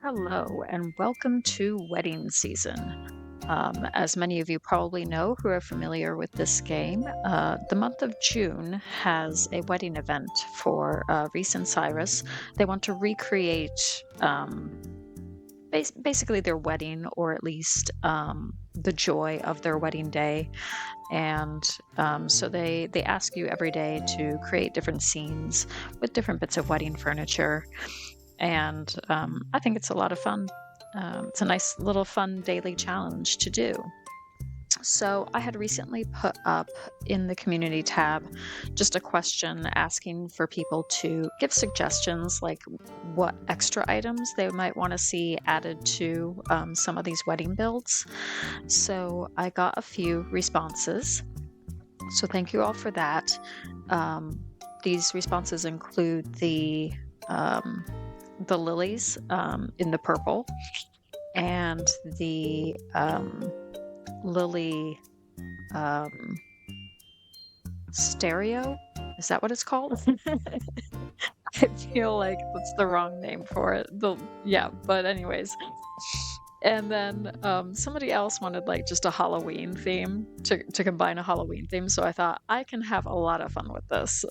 Hello, and welcome to wedding season. As many of you probably know who are familiar with this game, the month of June has a wedding event for Reese and Cyrus. They want to recreate basically their wedding, or at least the joy of their wedding day. And so they ask you every day to create different scenes with different bits of wedding furniture. And I think it's a lot of fun. It's a nice little fun daily challenge to do. So I had recently put up in the community tab just a question asking for people to give suggestions, like what extra items they might want to see added to some of these wedding builds. So I got a few responses. So thank you all for that. These responses include the lilies in the purple, and the lily stereo. Is that what it's called? I feel like that's the wrong name for it. But anyways. And then somebody else wanted like just a Halloween theme to combine a Halloween theme. So I thought I can have a lot of fun with this.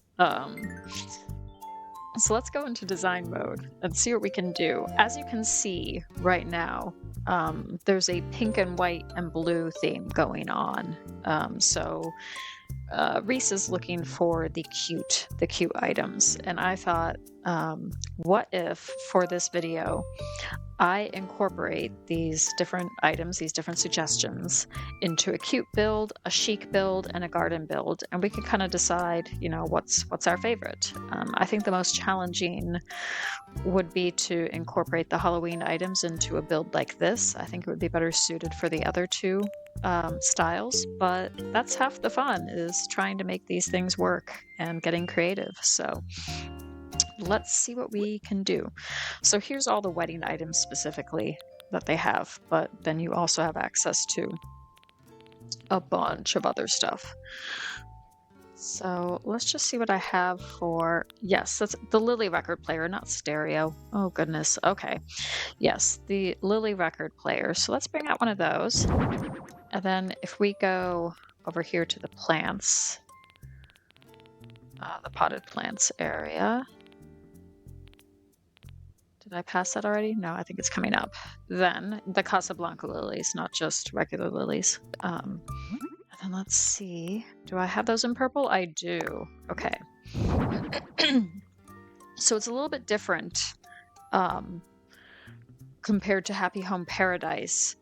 So let's go into design mode and see what we can do. As you can see right now, there's a pink and white and blue theme going on. Reese is looking for the cute items. And I thought, what if for this video, I incorporate these different items, these different suggestions into a cute build, a chic build, and a garden build, and we can kind of decide, what's our favorite. I think the most challenging would be to incorporate the Halloween items into a build like this. I think it would be better suited for the other two styles, but that's half the fun, is trying to make these things work and getting creative. So let's see what we can do. So here's all the wedding items specifically that they have, but then you also have access to a bunch of other stuff. So let's just see what I have for, yes, that's the Lily record player, not stereo. Oh goodness. Okay. Yes, the Lily record player. So let's bring out one of those. And then if we go over here to the plants, the potted plants area. Did I pass that already? No, I think it's coming up. Then the Casablanca lilies, not just regular lilies. And then let's see. Do I have those in purple? I do. Okay. So it's a little bit different compared to Happy Home Paradise,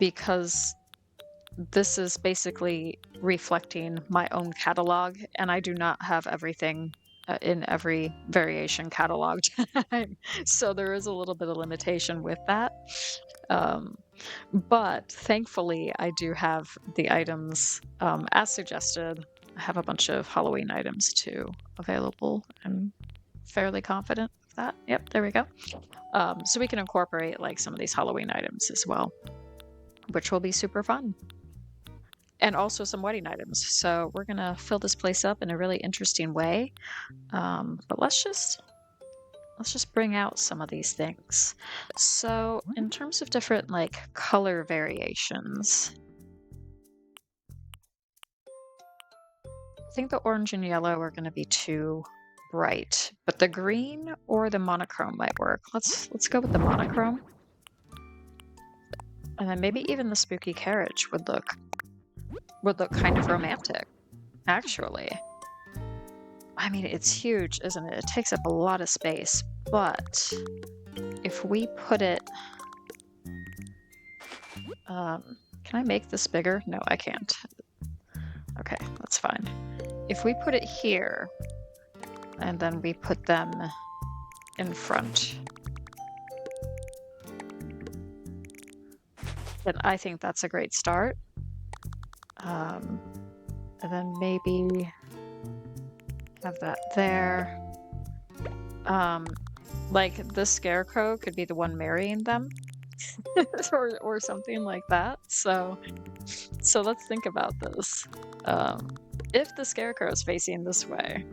because this is basically reflecting my own catalog, and I do not have everything in every variation catalog time. So there is a little bit of limitation with that. But thankfully, I do have the items as suggested. I have a bunch of Halloween items too available. I'm fairly confident of that. Yep, there we go. So we can incorporate like some of these Halloween items as well, which will be super fun. And also some wedding items. So we're gonna fill this place up in a really interesting way. But let's just bring out some of these things. So in terms of different like color variations, I think the orange and yellow are gonna be too bright, but the green or the monochrome might work. Let's go with the monochrome. And then maybe even the spooky carriage would look kind of romantic, actually. I mean, it's huge, isn't it? It takes up a lot of space, but if we put it... can I make this bigger? No, I can't. Okay, that's fine. If we put it here, and then we put them in front, then I think that's a great start. And then maybe have that there. Like the scarecrow could be the one marrying them or something like that. So let's think about this. if the scarecrow is facing this way,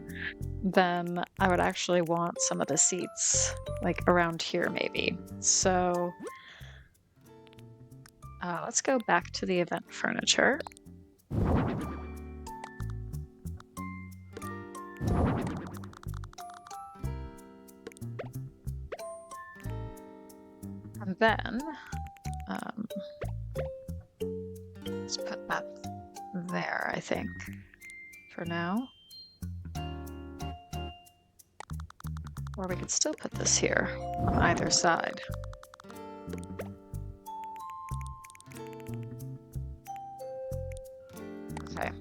then I would actually want some of the seats like around here maybe. So let's go back to the event furniture. And then let's put that there, I think, for now. Or we could still put this here on either side. Okay.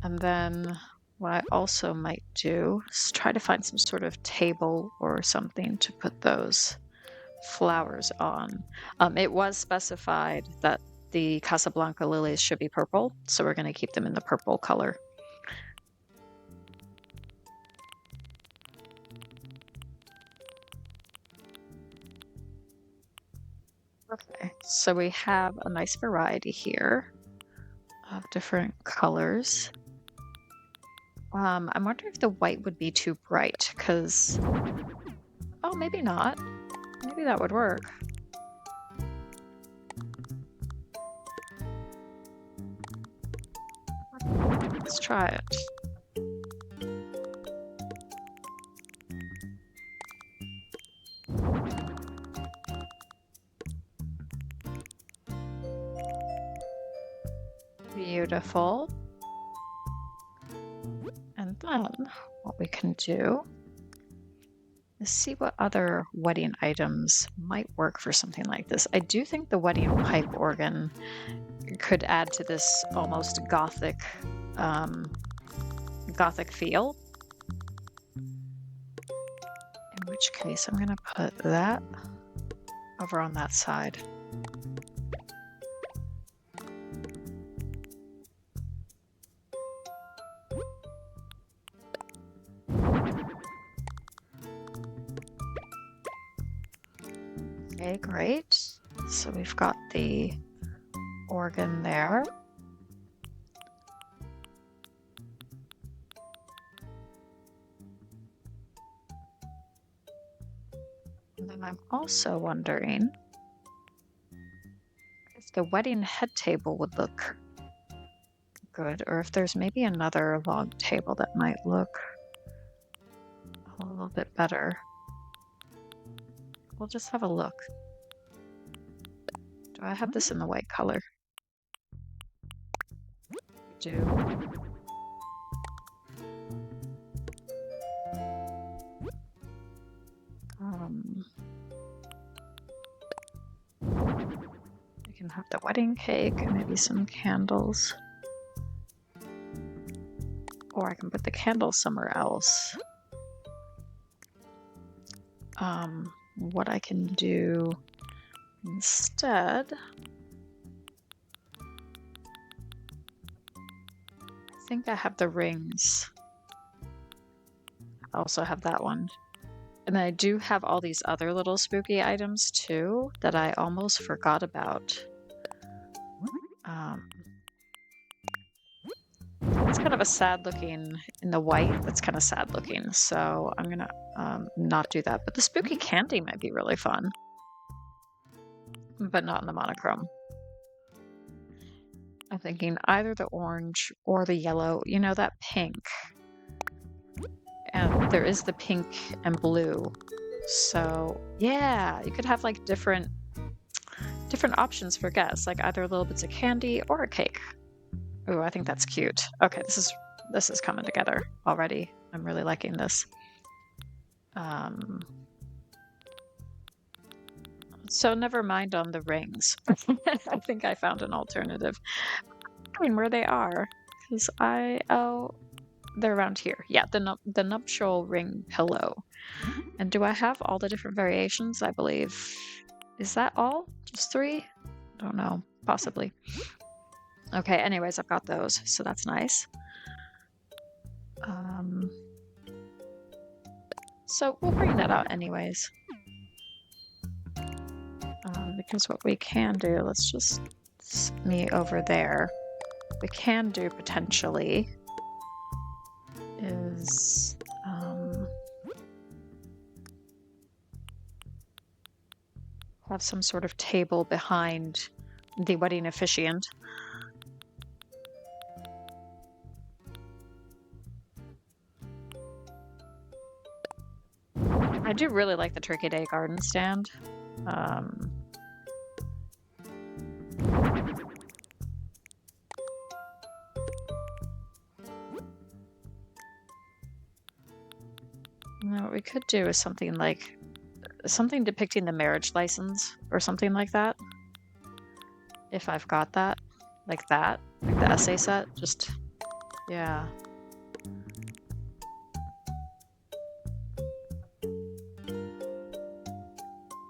And then what I also might do is try to find some sort of table or something to put those flowers on. It was specified that the Casablanca lilies should be purple, so we're going to keep them in the purple color. Okay, so we have a nice variety here of different colors. I'm wondering if the white would be too bright, because... Oh, maybe not. Maybe that would work. Let's try it. Beautiful. And then what we can do is see what other wedding items might work for something like this. I do think the wedding pipe organ could add to this almost gothic feel. In which case I'm gonna put that over on that side. Okay, great. So we've got the organ there. And then I'm also wondering if the wedding head table would look good, or if there's maybe another long table that might look a little bit better. We'll just have a look. Do I have this in the white color? I do. We can have the wedding cake and maybe some candles. Or I can put the candles somewhere else. What I can do instead, I think I have the rings. I also have that one. And I do have all these other little spooky items too that I almost forgot about. It's kind of a sad looking in the white. That's kind of sad looking. So I'm gonna not do that. But the spooky candy might be really fun. But not in the monochrome. I'm thinking either the orange or the yellow. You know, that pink. And there is the pink and blue. So yeah, you could have like different options for guests, like either little bits of candy or a cake. Ooh, I think that's cute. Okay, this is coming together already. I'm really liking this. So never mind on the rings. I think I found an alternative. I mean, where they are, because they're around here. Yeah, the nuptial ring pillow. And do I have all the different variations? I believe. Is that all? Just 3? I don't know. Possibly. Okay, anyways, I've got those, so that's nice. So we'll bring that out anyways. Because what we can do, let's just me over there. we can do potentially is have some sort of table behind the wedding officiant. I do really like the Turkey Day garden stand. What we could do is something like something depicting the marriage license or something like that. If I've got that, like the essay set, just, yeah.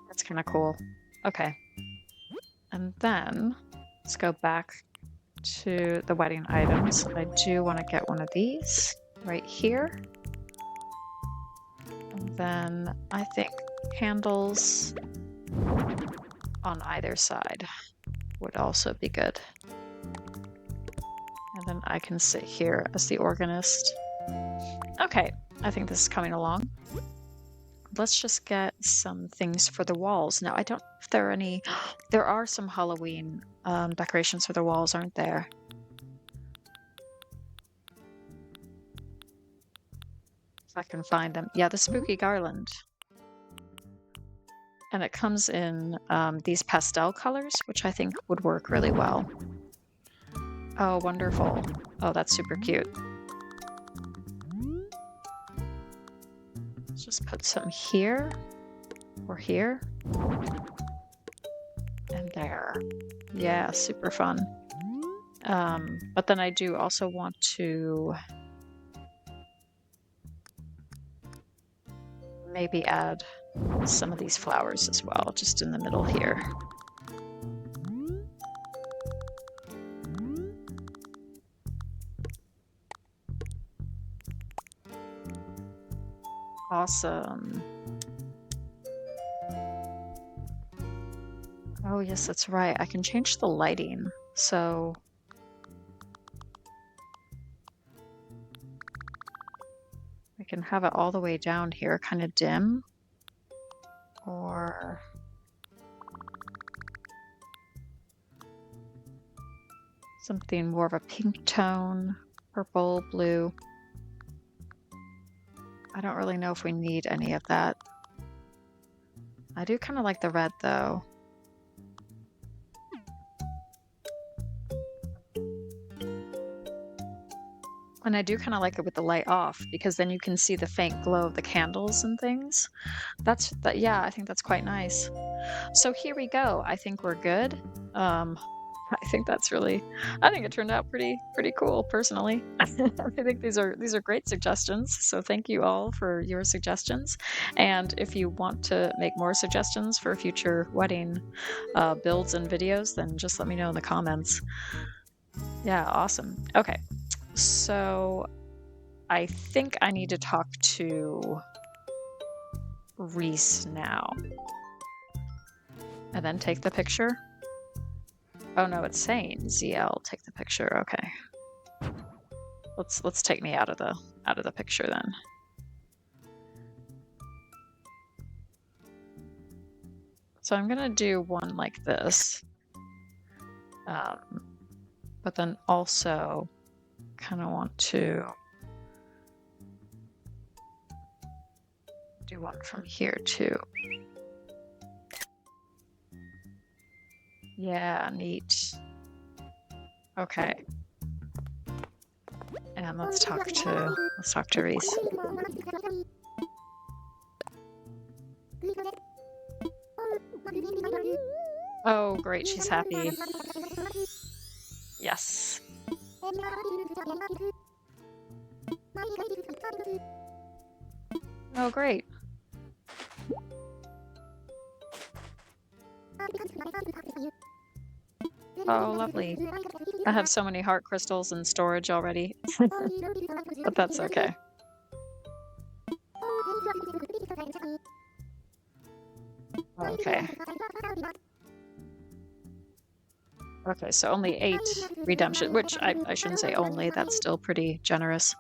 That's kind of cool. Okay. And then let's go back to the wedding items. I do want to get one of these right here. And then I think candles on either side would also be good. And then I can sit here as the organist. Okay, I think this is coming along. Let's just get some things for the walls. Now, I don't know if there are any... There are some Halloween decorations for the walls, aren't there? If I can find them. Yeah, the spooky garland. And it comes in these pastel colors, which I think would work really well. Oh, wonderful. Oh, that's super cute. Let's just put some here, or here, and there. Yeah, super fun. But then I do also want to maybe add some of these flowers as well, just in the middle here. Awesome. Oh, yes, that's right. I can change the lighting. So we can have it all the way down here, kind of dim. Or something more of a pink tone, purple, blue. I don't really know if we need any of that. I do kind of like the red though. And I do kind of like it with the light off, because then you can see the faint glow of the candles and things. Yeah, I think that's quite nice. So here we go. I think we're good. I think it turned out pretty cool, personally. I think these are great suggestions. So thank you all for your suggestions. And if you want to make more suggestions for future wedding builds and videos, then just let me know in the comments. Yeah, awesome. Okay. So I think I need to talk to Reese now. And then take the picture. Oh no, it's saying ZL take the picture. Okay. Let's take me out of the picture then. So I'm gonna do one like this. But then also kind of want to do one from here too. Yeah, neat. Okay. And let's talk to Reese. Oh, great, she's happy. Yes. Oh, great. Oh, lovely. I have so many heart crystals in storage already. But that's okay. Okay. Okay, so only 8 redemption, which I shouldn't say only, that's still pretty generous.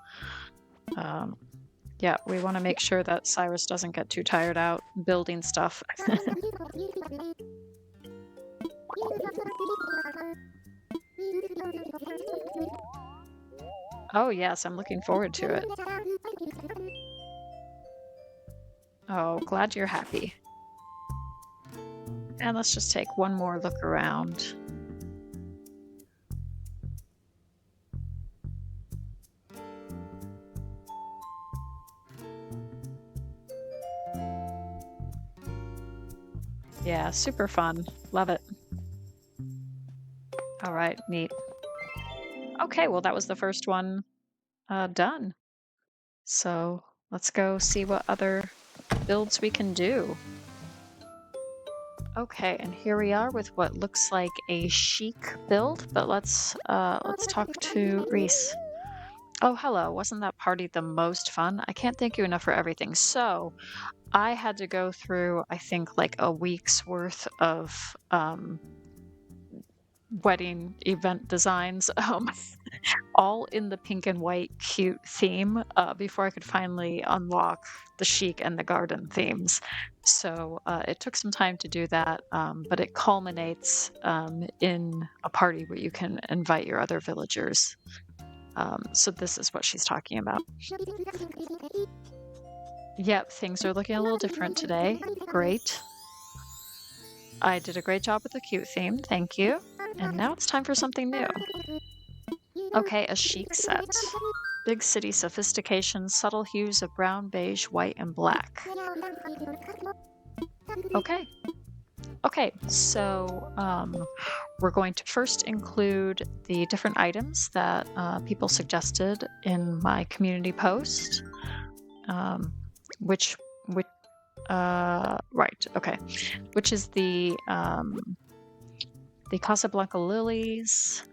Yeah, we want to make sure that Cyrus doesn't get too tired out building stuff. Oh yes, I'm looking forward to it. Oh, glad you're happy. And let's just take one more look around. Yeah, super fun. Love it. All right, neat. Okay, well, that was the first one done. So let's go see what other builds we can do. Okay, and here we are with what looks like a chic build, but let's talk to Reese. Oh, hello. Wasn't that party the most fun? I can't thank you enough for everything. So, I had to go through, I think, like a week's worth of wedding event designs, all in the pink and white cute theme, before I could finally unlock the chic and the garden themes. So it took some time to do that, but it culminates in a party where you can invite your other villagers. So this is what she's talking about. Yep, things are looking a little different today. Great. I did a great job with the cute theme, thank you. And now it's time for something new. Okay, a chic set. Big city sophistication, subtle hues of brown, beige, white, and black. Okay. Okay, so we're going to first include the different items that people suggested in my community post, which right, okay, which is the Casablanca Lillies,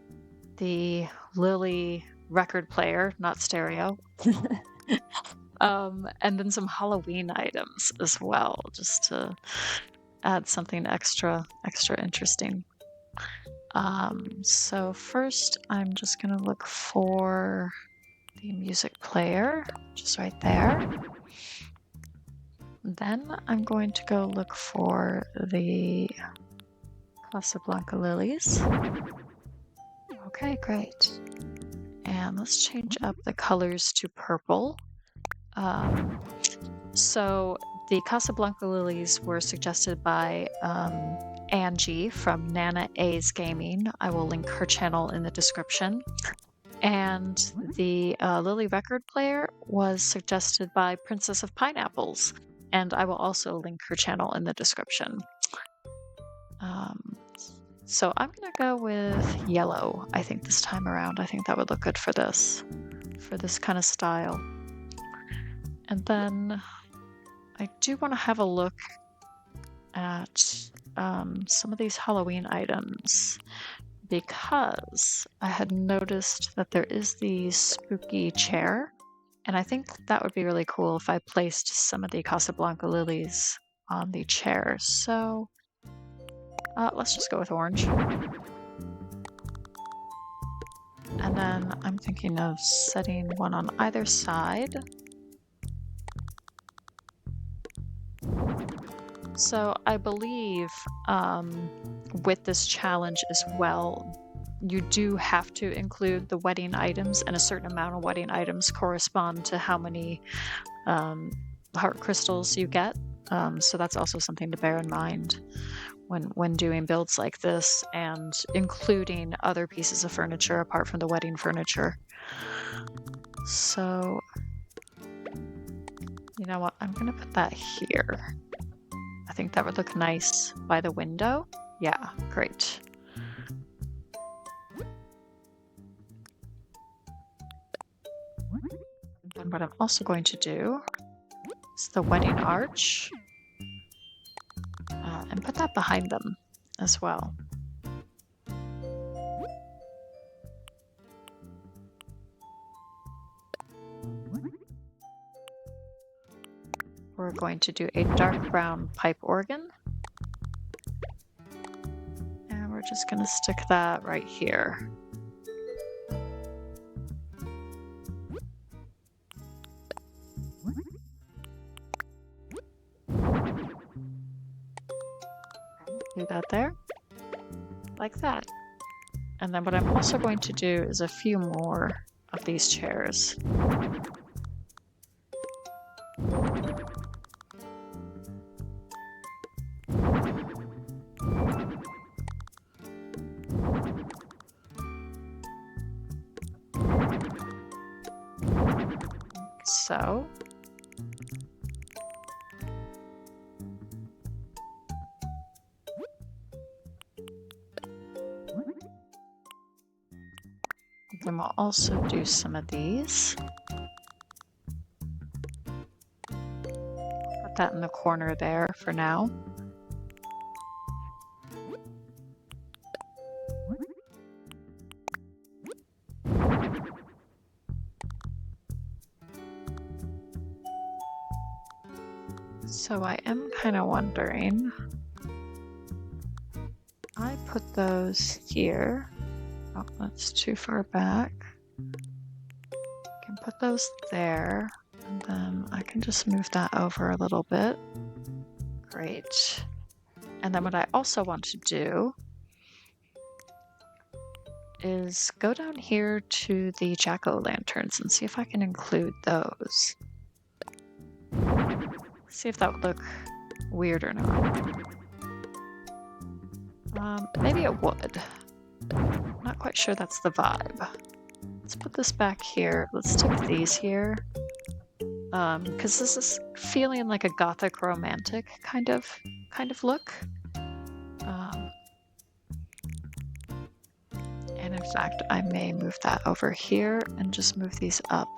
the Lily record player, not stereo, and then some Halloween items as well, just to add something extra interesting. So first I'm just gonna look for the music player, just right there. Then I'm going to go look for the Casablanca Lillies. Okay, great. And let's change up the colors to purple. So the Casablanca Lillies were suggested by Angie from Nana A's Gaming. I will link her channel in the description. And the Lily record player was suggested by Princess of Pineapples, and I will also link her channel in the description. So I'm gonna go with yellow, I think, this time around. I think that would look good for this kind of style. And then I do want to have a look at some of these Halloween items, because I had noticed that there is the spooky chair, and I think that would be really cool if I placed some of the Casablanca Lillies on the chair. So let's just go with orange. And then I'm thinking of setting one on either side. So I believe with this challenge as well, you do have to include the wedding items, and a certain amount of wedding items correspond to how many heart crystals you get. So that's also something to bear in mind when doing builds like this, and including other pieces of furniture apart from the wedding furniture. So, you know what? I'm gonna put that here. I think that would look nice by the window. Yeah, great. And what I'm also going to do is the wedding arch, and put that behind them as well. We're going to do a dark brown pipe organ. And we're we're just gonna stick that right here. Do that there, like that. And then what I'm also going to do is a few more of these chairs. So. Then we'll also do some of these. Put that in the corner there for now. So I am kind of wondering, I put those here. Oh, that's too far back. I can put those there, and then I can just move that over a little bit. Great. And then what I also want to do is go down here to the jack-o'-lanterns and see if I can include those. See if that would look weird or not. Maybe it would. Not quite sure that's the vibe. Let's put this back here. Let's stick these here. Because this is feeling like a gothic romantic kind of look. And in fact, I may move that over here and just move these up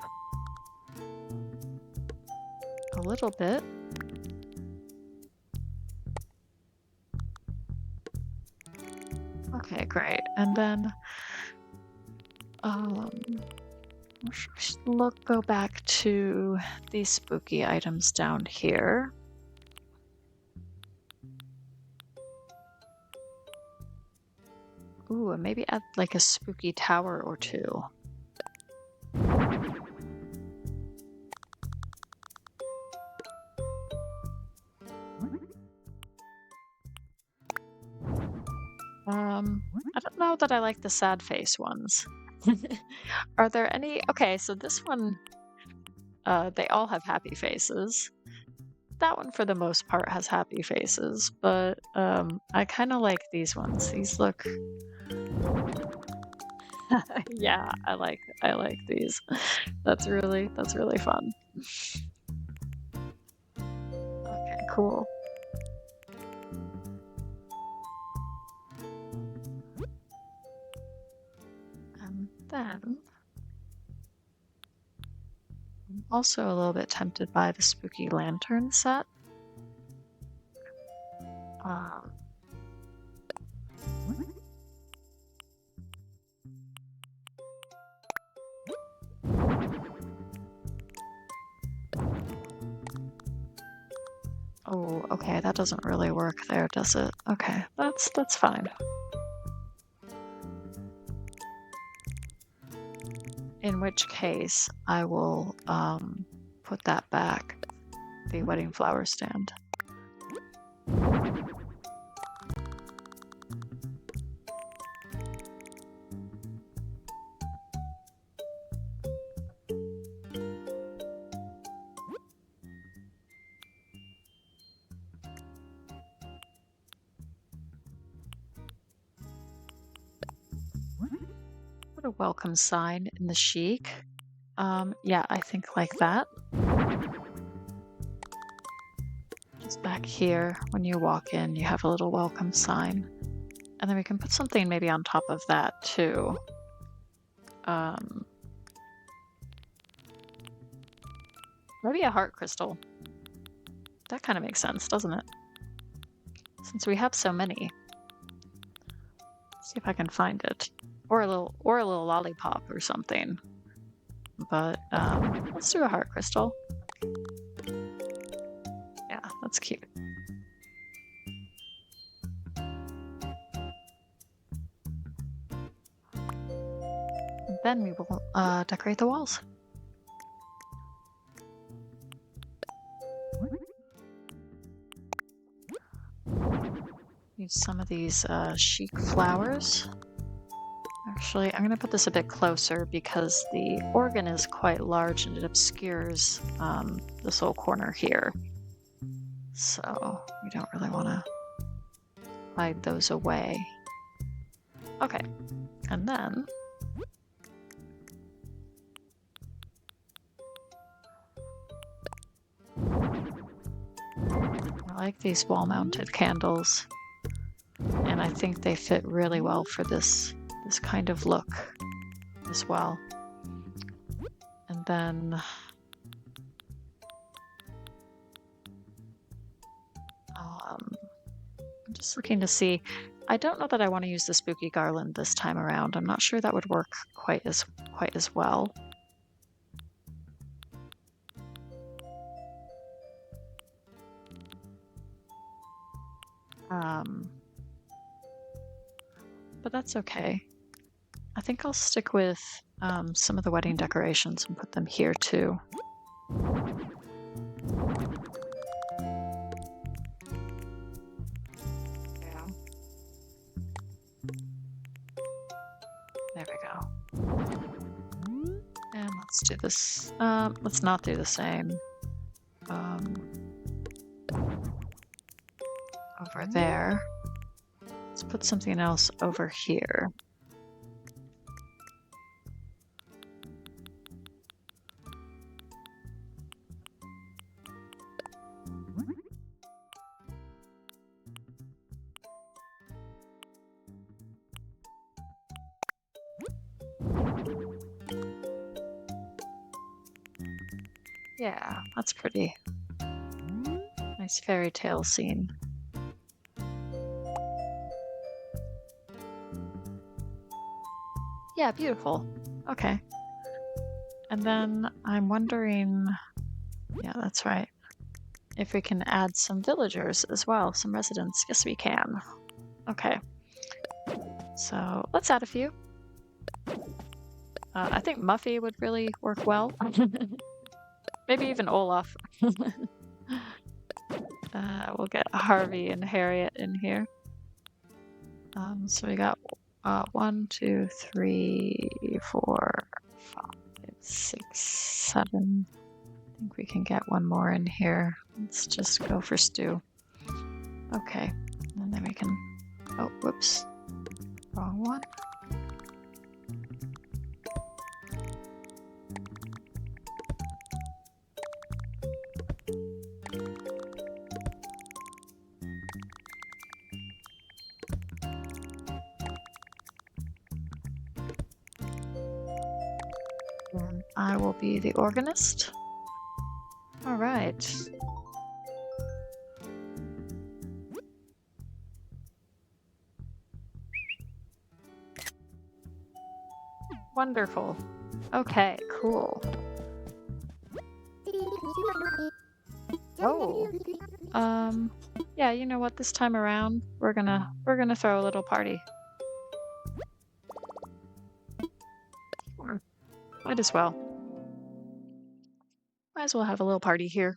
a little bit. Okay, great. And then go back to these spooky items down here. Ooh, and maybe add like a spooky tower or two. I don't know that I like the sad face ones. Are there any? Okay, so this one, they all have happy faces. That one, for the most part, has happy faces, but I kind of like these ones. These look. Yeah, I like these. That's really fun. Okay, cool. And then I'm also a little bit tempted by the spooky lantern set. Oh, okay, that doesn't really work there, does it? Okay, that's fine. In which case, I will put that back, the wedding flower stand. Put a welcome sign in the chic. Yeah, I think like that. Just back here, when you walk in, you have a little welcome sign. And then we can put something maybe on top of that too. Maybe a heart crystal. That kind of makes sense, doesn't it? Since we have so many. Let's see if I can find it. Or a little lollipop or something. But let's do a heart crystal. Yeah, that's cute. then we will decorate the walls. Use some of these chic flowers. Actually, I'm going to put this a bit closer because the organ is quite large and it obscures this little corner here. So we don't really want to hide those away. Okay, and then I like these wall-mounted candles, and I think they fit really well for this kind of look as well. And then I'm just looking to see. I don't know that I want to use the spooky garland this time around. I'm not sure that would work quite as well. But that's okay. I think I'll stick with some of the wedding decorations and put them here too. Yeah. There we go. And let's do this. Let's not do the same. Over there. Let's put something else over here. Yeah, that's pretty. Nice fairy tale scene. Yeah, beautiful. Okay. And then I'm wondering, yeah, that's right, if we can add some villagers as well, some residents. Yes, we can. Okay. So let's add a few. I think Muffy would really work well. Maybe even Olaf. We'll get Harvey and Harriet in here. So we got 1, 2, 3, 4, 5, 6, 7. I think we can get one more in here. Let's just go for Stu. Okay, and then we can. Oh, whoops. Wrong one. And I will be the organist. All right. Wonderful. Okay, cool. Oh. Yeah, you know what? This time around, we're gonna throw a little party. Sure. Might as well. Might as well have a little party here.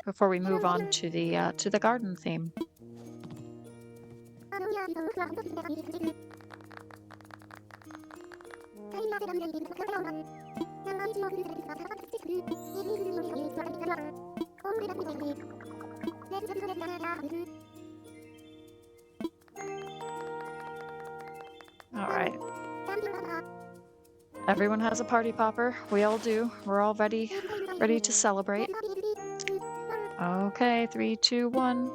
Before we move on to the garden theme. All right. Everyone has a party popper. We all do. We're all ready to celebrate. Okay, 3, 2, 1.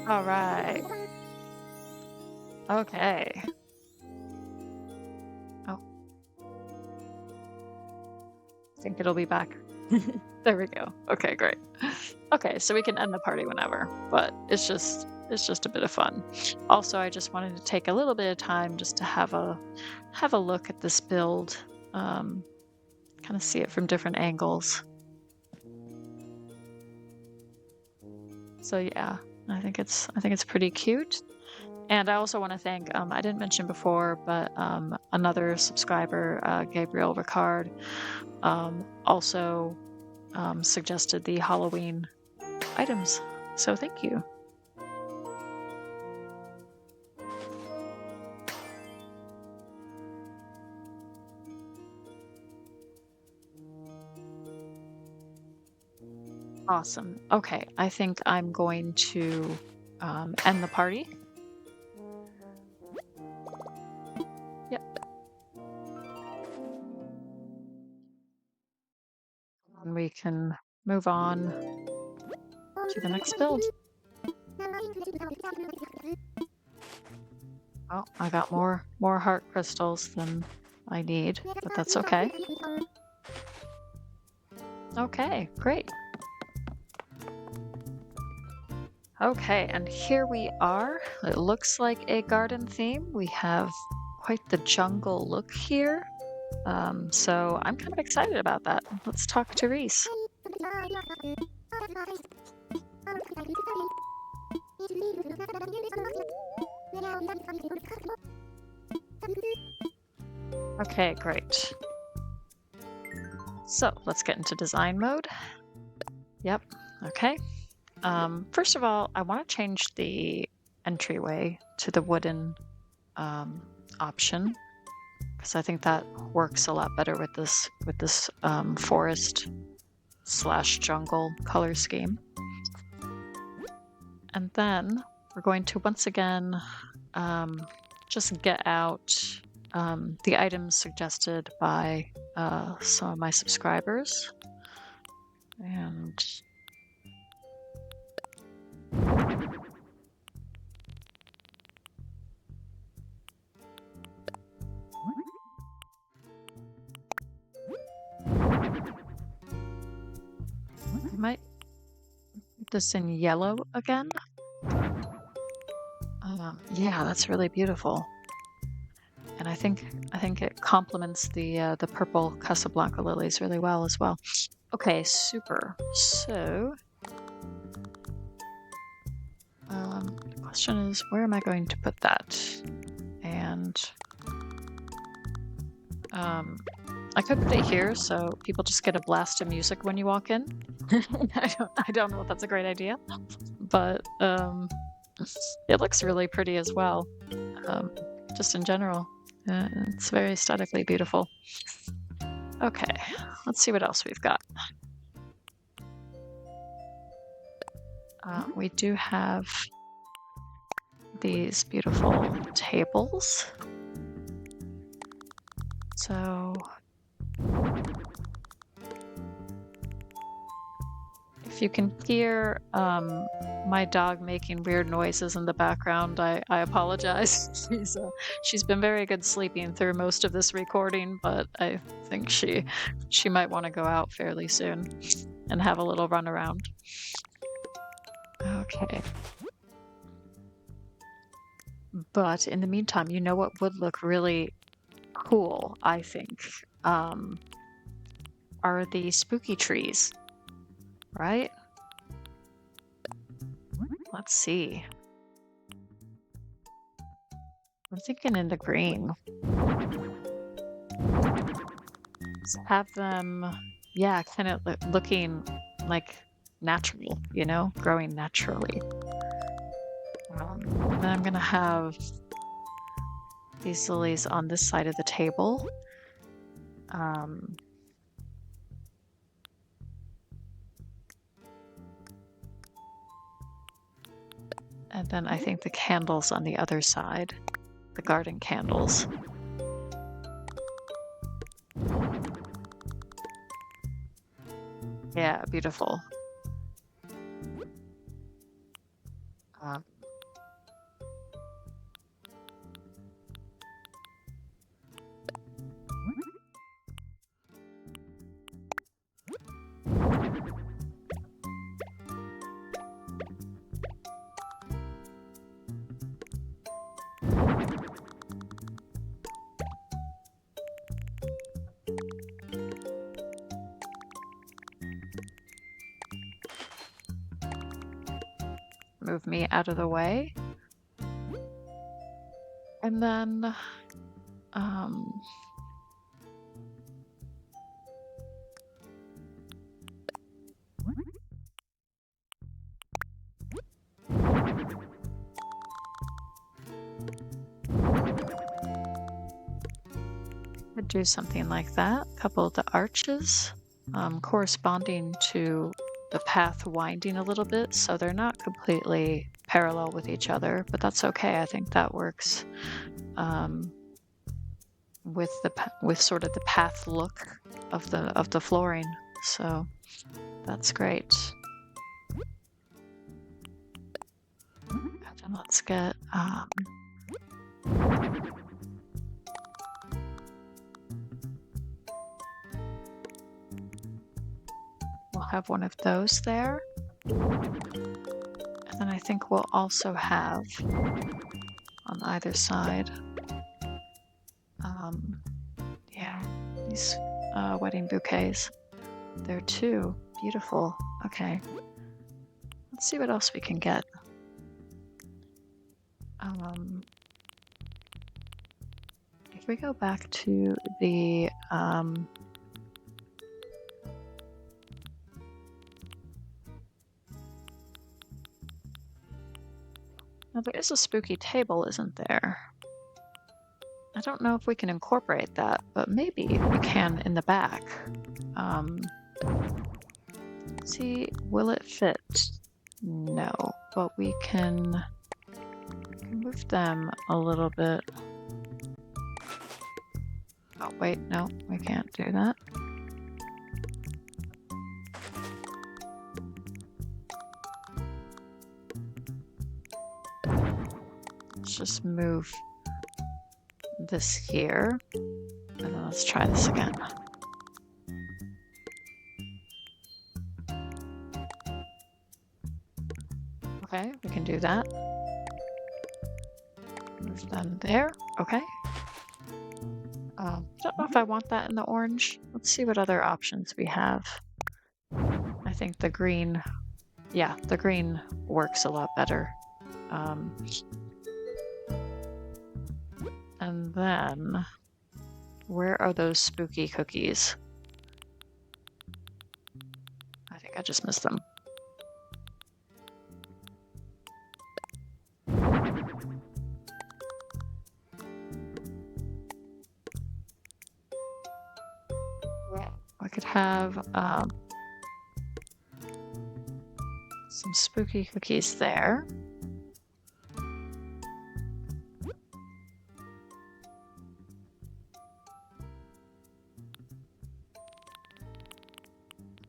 All right. Okay. Oh. I think it'll be back. There we go. Okay, great. Okay, so we can end the party whenever, but it's just a bit of fun. Also, I just wanted to take a little bit of time just to have a look at this build, kind of see it from different angles. So yeah, I think it's pretty cute. And I also want to thank, I didn't mention before, but another subscriber, Gabriel Ricard, also suggested the Halloween items. So thank you. Awesome. Okay, I think I'm going to end the party. Yep. And we can move on to the next build. Oh, I got more heart crystals than I need, but that's okay. Okay, great. Okay, and here we are. It looks like a garden theme. We have quite the jungle look here. So I'm kind of excited about that. Let's talk to Reese. Okay, great. So let's get into design mode. Yep, okay. First of all, I want to change the entryway to the wooden option, because I think that works a lot better with this forest / jungle color scheme. And then we're going to once again just get out the items suggested by some of my subscribers. And I might put this in yellow again. Yeah, that's really beautiful. And I think it complements the purple Casablanca lilies really well as well. Okay, super. So the question is, where am I going to put that? And I could put it here so people just get a blast of music when you walk in. I don't know if that's a great idea, but it looks really pretty as well. Just in general, it's very aesthetically beautiful. Okay, let's see what else we've got. We do have these beautiful tables. So if you can hear my dog making weird noises in the background, I apologize. She's been very good sleeping through most of this recording, but I think she might want to go out fairly soon and have a little run around. Okay. But in the meantime, you know what would look really cool, I think, are the spooky trees, right? Let's see. I'm thinking in the green. Let's have them, yeah, kind of looking like natural, you know, growing naturally. Then I'm gonna have these lilies on this side of the table. And then I think the candles on the other side, the garden candles. Yeah, beautiful. Move me out of the way. And then, um, I'd do something like that. A couple of the arches, corresponding to the path winding a little bit, so they're not completely parallel with each other, but that's okay. I think that works with sort of the path look of the flooring. So that's great. And then let's get we'll have one of those there. And then I think we'll also have on either side, yeah, these wedding bouquets. They're too beautiful. Okay, let's see what else we can get. If we go back to the now there is a spooky table, isn't there? I don't know if we can incorporate that, but maybe we can in the back. See, will it fit? No, but we can move them a little bit. Oh, wait, no, we can't do that. Let's just move this here, and then let's try this again. Okay, we can do that. Move them there. Okay. I don't know if I want that in the orange. Let's see what other options we have. I think the green, yeah, the green works a lot better. And then, where are those spooky cookies? I think I just missed them. I could have some spooky cookies there.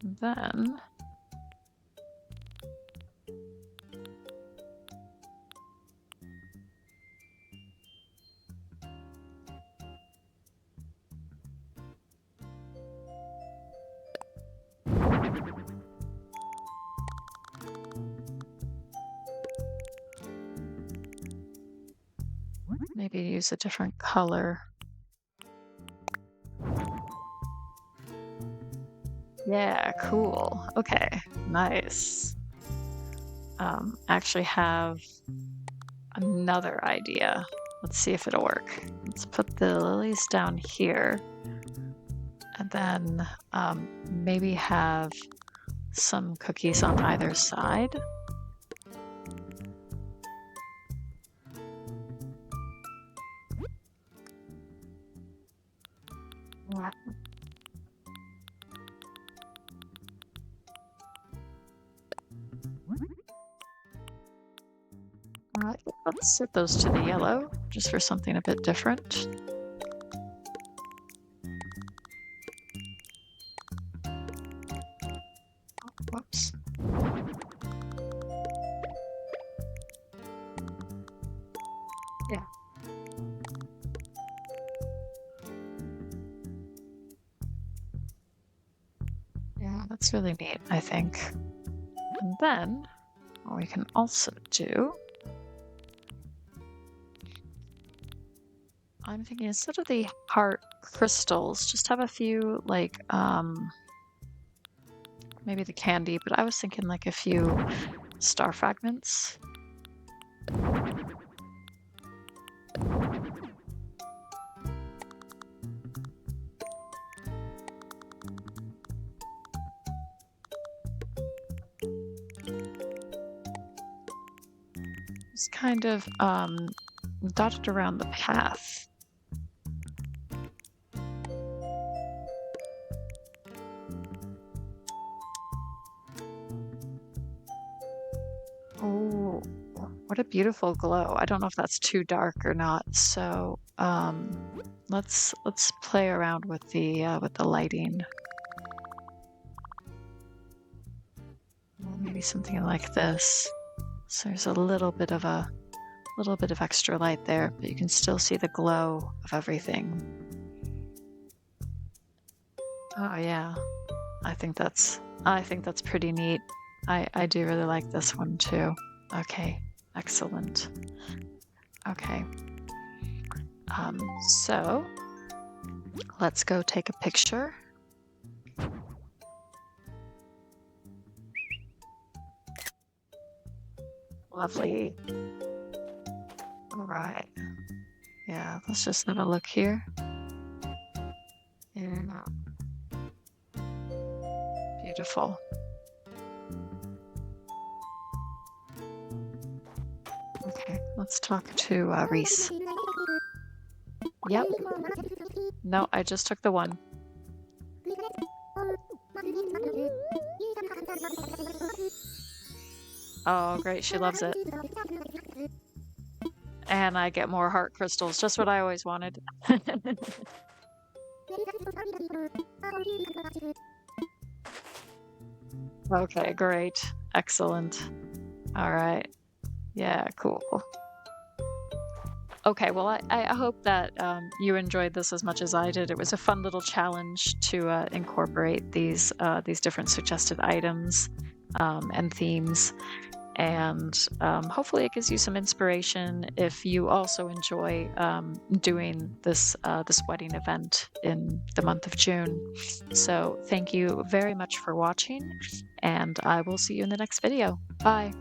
And then maybe use a different color. Yeah, cool. Okay, nice. Actually have another idea. Let's see if it'll work. Let's put the lilies down here, and then maybe have some cookies on either side. Alright, let's set those to the yellow, just for something a bit different. Whoops. Yeah. Yeah, that's really neat, I think. And then, what we can also do, I'm thinking instead of the heart crystals, just have a few, like, maybe the candy, but I was thinking like a few star fragments. Just kind of dotted around the path. Oh, what a beautiful glow. I don't know if that's too dark or not. So let's play around with the lighting. Maybe something like this. So there's a little bit of extra light there, but you can still see the glow of everything. Oh yeah, I think that's pretty neat. I do really like this one too. Okay, excellent. Okay. So let's go take a picture. Lovely. All right. Yeah, let's just have a look here. Yeah. Beautiful. Okay, let's talk to Reese. Yep. No, I just took the one. Oh, great, she loves it. And I get more heart crystals, just what I always wanted. Okay, great. Excellent. All right. Yeah, cool. Okay, well, I hope that you enjoyed this as much as I did. It was a fun little challenge to incorporate these different suggested items and themes. And hopefully it gives you some inspiration if you also enjoy doing this wedding event in the month of June. So thank you very much for watching, and I will see you in the next video. Bye.